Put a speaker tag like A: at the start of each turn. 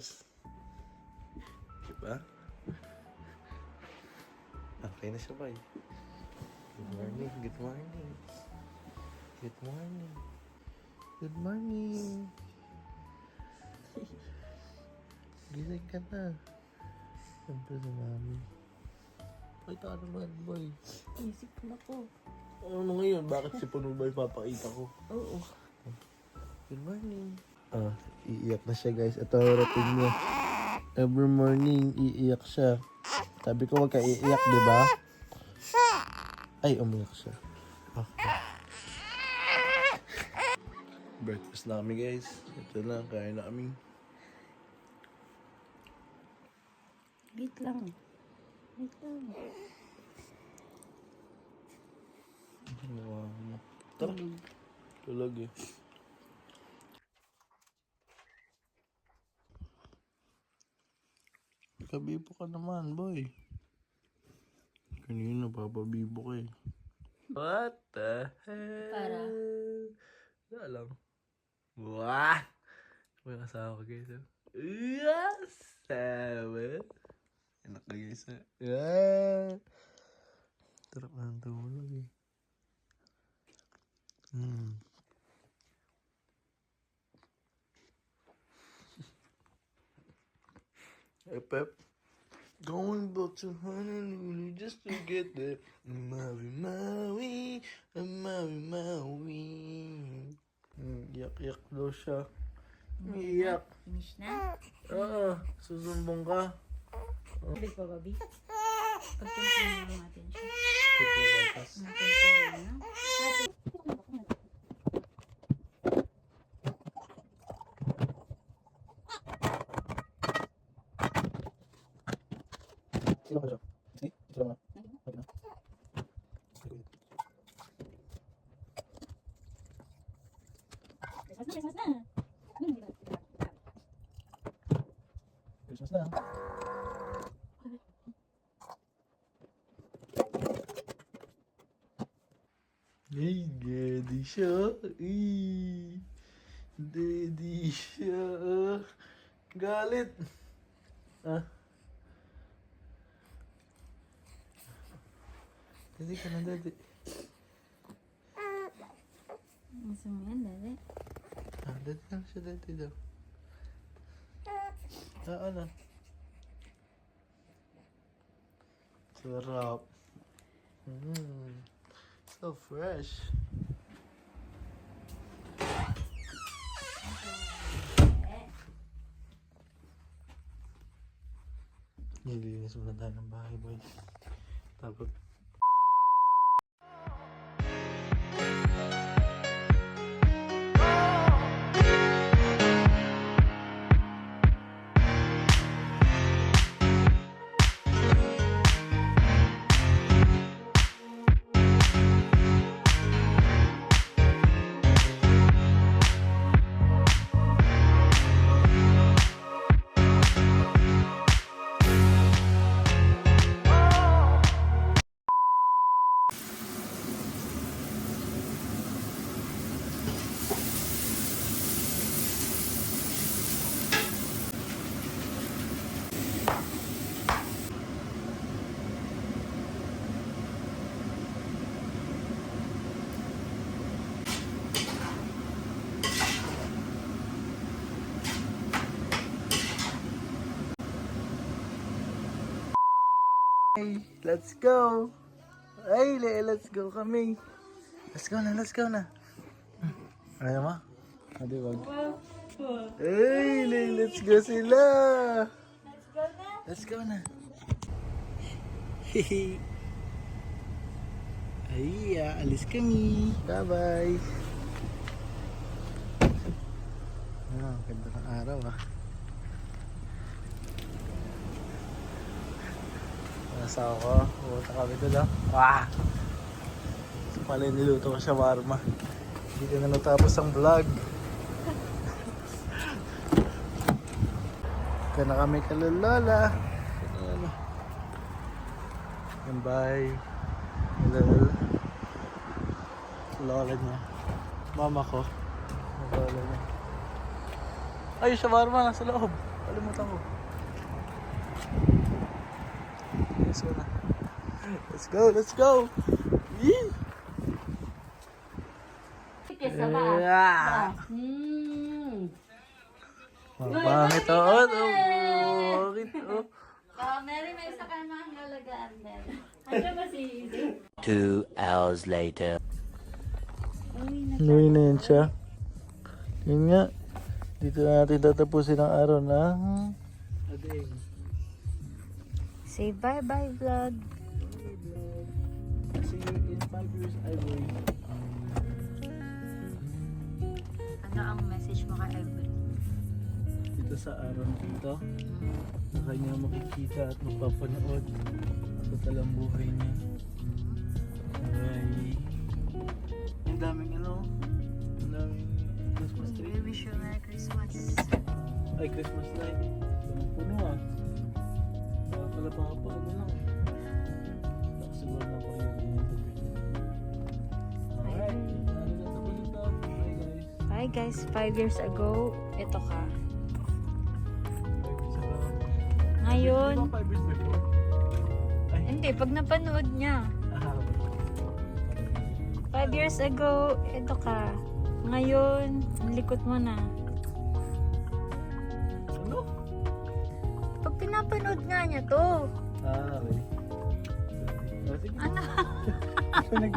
A: bukas. Diba? Okay na siya, boy. Good morning, good morning. Good morning. Good morning. Gising ka na. Siyempre si mami. Ay, tayo naman, boy.
B: Isip na po.
A: Ano ngayon? Bakit si Puno ba ipapakita ko?
B: Oo.
A: Good morning. Iiyak na siya, guys. Ito ang routine niya. Every morning, iiyak siya. Sabi ko, wag ka iiyak, di ba? Ay, umiyak siya. Okay. Breakfast na kami, guys. Ito lang, kain na kami.
B: Wait lang. Wait lang.
A: Tara. Tulog eh. Kabibo ka naman, boy. Kanina, papabibo ka eh. What the hell?
B: Para?
A: Wala lang. Wah! May kasama ko, guys. Yes! Sabi. Enak ka, guys. Yeah! Tarap na ang tulog eh. Hey, Pep. Going back to Honolulu just to get there. Maui, Maui, Maui, Maui. Yak daw siya. Iyak.
B: Finish na?
A: Susumbong ka.
B: Big pa, Bobby? Pagtuntunin mo natin siya.
A: Pagpapatas.
B: Tuntunin na.
A: Sino ka siya? Sige, ito lang na. Okay na.
B: Christmas na.
A: Christmas na. Hey, daddy siya. Daddy siya. Galit. Daddy ka na, daddy.
B: Gusto mo yan, dali?
A: Daddy ka na siya, daddy daw. Ano? Sarap. So fresh. Nilinis muna tayo ng bahay, boys. Tapos hey, let's go! Ay, let's go kami! Let's go na! Ayaw mo? Adi, wag. Hey, let's go sila! Let's go na! Hehe! Ay, alis kami! Bye-bye! Ganda ng araw Nasa ako, pumunta kami doon Wah! So pala niluto ko shawarma. Hindi ko na natapos ang vlog. Kaya na kami kalolola. Yan bye. Lola niya. Mama ko. Lola niya. Ay, shawarma nasa loob.
C: Kalimutan ko. Yes, wala. Let's go, let's go! Yee!
B: Kesa ba?
C: Yeah. Mapangit oh. Bakit oh?
B: Mary, may isa ka naman halagaan din. Ano ba si Izzy?
D: 2 hours later.
A: Inuwi na yan siya. Yun nga. Dito na natin tatapusin ang araw na.
C: Again.
B: Say bye-bye vlog.
C: See you in 5 years, Ivory.
B: Ano ang message mo kay Ivory?
C: Dito sa araw na ito, na kanya makikita at mapapanood sa talang buhay niya. Ay, ang daming ano, ang daming Christmas tree.
B: We wish you Merry Christmas.
C: Ay, Christmas light. Puno ah. Baka pala paano lang. Siguro na ko yung alright, ano na tapos ito. Bye guys.
B: Bye guys, 5 years ago, ito ka. Ngayon,
C: Di ba 5 years before? Ay,
B: hindi, pag napanood niya. 5 years ago, ito ka. Ngayon, ang likot mo na.
C: ano?
B: Pag pinapanood nga niya to.
C: Okay. Sige.
B: Ano?
C: Ito na